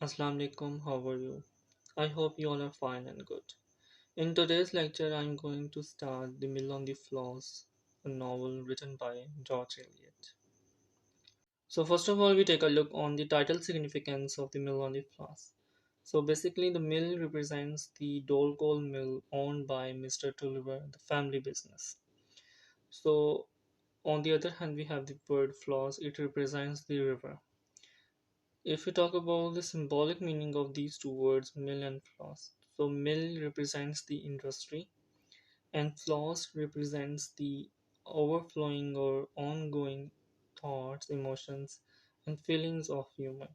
Assalamu alaikum, how are you? I hope you all are fine and good. In today's lecture, I'm going to start The Mill on the Floss, a novel written by George Eliot. So, first of all, we take a look on the title significance of The Mill on the Floss. So, basically, the mill represents the Dole Coal Mill owned by Mr. Tulliver, the family business. So, on the other hand, we have the word floss, it represents the river. If we talk about the symbolic meaning of these two words, mill and floss, so mill represents the industry, and floss represents the overflowing or ongoing thoughts, emotions, and feelings of human.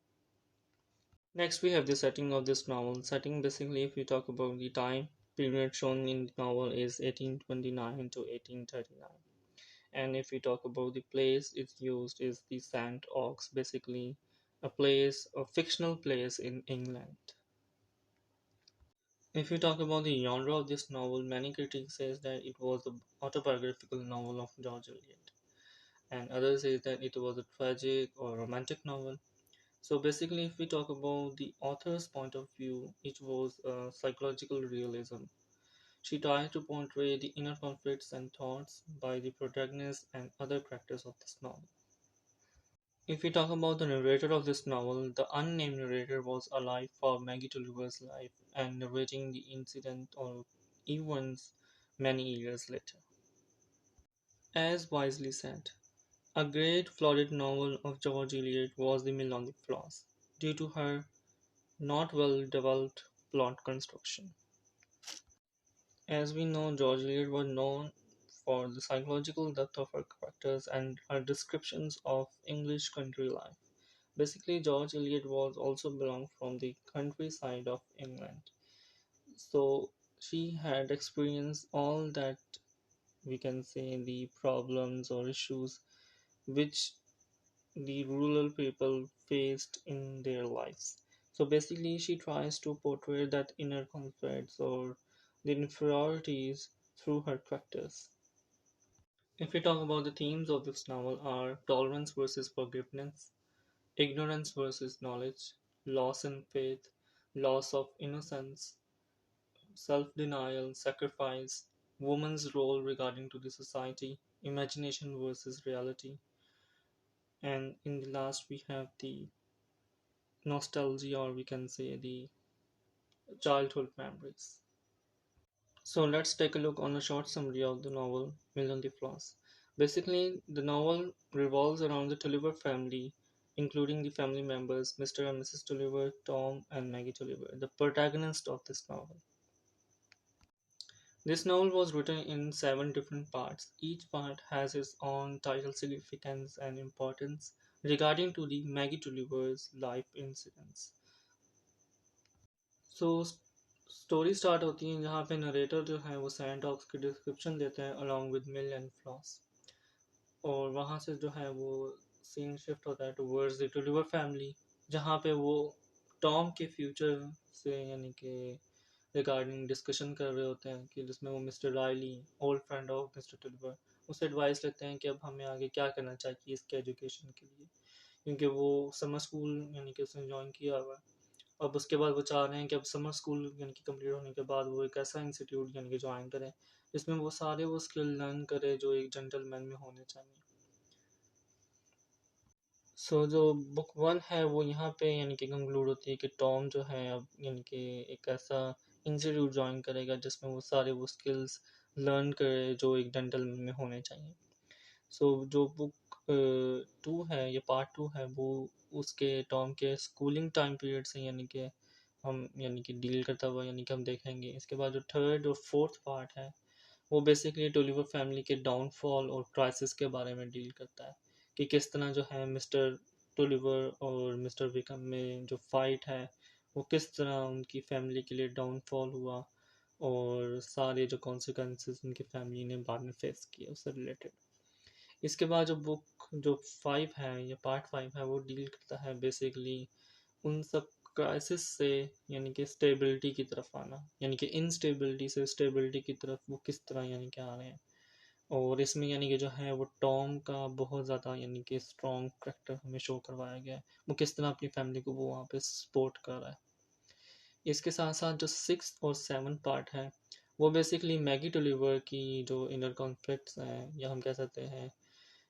Next, we have the setting of this novel. Setting basically, if we talk about the time period shown in the novel, is 1829 to 1839. And if we talk about the place it's used is the St. Ox, basically a fictional place in England. If we talk about the genre of this novel, many critics says that it was the autobiographical novel of George Eliot, and others say that it was a tragic or romantic novel. So basically, if we talk about the author's point of view, it was a psychological realism. She tried to portray the inner conflicts and thoughts by the protagonist and other characters of this novel. If we talk about the narrator of this novel, the unnamed narrator was alive for Maggie Tulliver's life and narrating the incident or events many years later. As wisely said, a great florid novel of George Eliot was The Mill on the Floss, due to her not well developed plot construction. As we know, George Eliot was known for the psychological depth of her characters and her descriptions of English country life. Basically, George Eliot was also belonged from the countryside of England. So she had experienced all that we can say the problems or issues which the rural people faced in their lives. So basically, she tries to portray that inner conflicts or the inferiorities through her characters. If we talk about the themes of this novel are tolerance versus forgiveness, ignorance versus knowledge, loss in faith, loss of innocence, self denial, sacrifice, woman's role regarding to the society, imagination versus reality, and in the last we have the nostalgia, or we can say the childhood memories. So let's take a look on a short summary of the novel Million the Floss. Basically, the novel revolves around the Tulliver family, including the family members Mr. and Mrs. Tulliver, Tom, and Maggie Tulliver, the protagonist of this novel. This novel was written in seven different parts. Each part has its own title significance and importance regarding to the Maggie Tulliver's life incidents. So story start होती है जहाँ पे narrator जो है वो सैंडॉक्स की description देते हैं along with mill and floss, और वहाँ से जो है वो सीन शिफ्ट होता है टूवर्ड्स द टुलिवर फैमिली, जहाँ पे वो टॉम के फ्यूचर से यानी कि रिगार्डिंग डिस्कशन कर रहे होते हैं, कि जिसमें वो mister Riley old friend of mister Tulliver उससे एडवाइस लेते हैं कि अब हमें आगे क्या करना चाहिए इसके एजुकेशन के लिए, क्योंकि वो समर स्कूल यानी कि उसने ज्वाइन किया हुआ है। अब उसके बाद वो चाह रहे हैं कि अब समर स्कूल यानी कि कंप्लीट होने के बाद वो एक ऐसा इंस्टीट्यूट यानी कि ज्वाइन करें जिसमें वो सारे वो स्किल लर्न करे जो एक जेंटलमैन में होने चाहिए। सो जो बुक वन है वो यहाँ पे यानी कि कंक्लूड होती है कि टॉम जो है अब यानी कि एक ऐसा इंस्टीट्यूट ज्वाइन करेगा जिसमें वो सारे वो स्किल्स लर्न करे जो एक जेंटलमैन में होने चाहिए। सो जो बुक टू है, ये पार्ट टू है, वो उसके टॉम के स्कूलिंग टाइम पीरियड से यानी कि हम यानी कि डील करता हुआ यानी कि हम देखेंगे। इसके बाद जो थर्ड और फोर्थ पार्ट है वो बेसिकली टोलीवर फैमिली के डाउनफॉल और क्राइसिस के बारे में डील करता है, कि किस तरह जो है मिस्टर टोलीवर और मिस्टर विकम में जो फाइट है वो किस तरह उनकी फैमिली के लिए डाउनफॉल हुआ, और सारे जो कॉन्सिक्वेंसेस उनकी फैमिली ने बाद में फेस किए उससे रिलेटेड। इसके बाद जो बुक जो फाइव है या पार्ट फाइव है वो डील करता है बेसिकली उन सब क्राइसिस से यानी कि स्टेबिलिटी की तरफ आना, यानी कि इनस्टेबिलिटी से स्टेबिलिटी की तरफ वो किस तरह यानी कि आ रहे हैं, और इसमें यानी कि जो है वो टॉम का बहुत ज़्यादा यानी कि स्ट्रॉन्ग करेक्टर हमें शो करवाया गया है, वो किस तरह अपनी फैमिली को वो वहाँ पे सपोर्ट कर रहा है। इसके साथ साथ जो सिक्स और सेवन पार्ट है वो बेसिकली मैगी टोलीवर की जो इनर कॉन्फ्लिक्ट्स हैं, या हम कह सकते हैं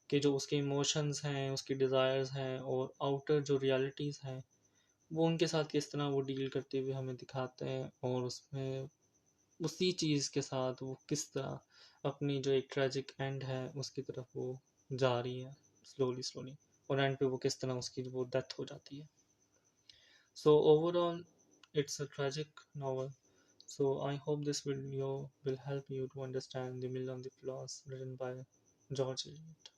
कि जो उसके इमोशंस हैं, उसकी डिज़ायर्स हैं और आउटर जो रियलिटीज़ हैं, वो उनके साथ किस तरह वो डील करते हुए हमें दिखाते हैं, और उसमें उसी चीज़ के साथ वो किस तरह अपनी जो एक ट्रेजिक एंड है उसकी तरफ वो जा रही है स्लोली स्लोली, और एंड पे वो किस तरह उसकी वो डेथ हो जाती है। So overall, it's a tragic novel. So I hope this video will help you to understand The Mill on the Floss written by George Eliot.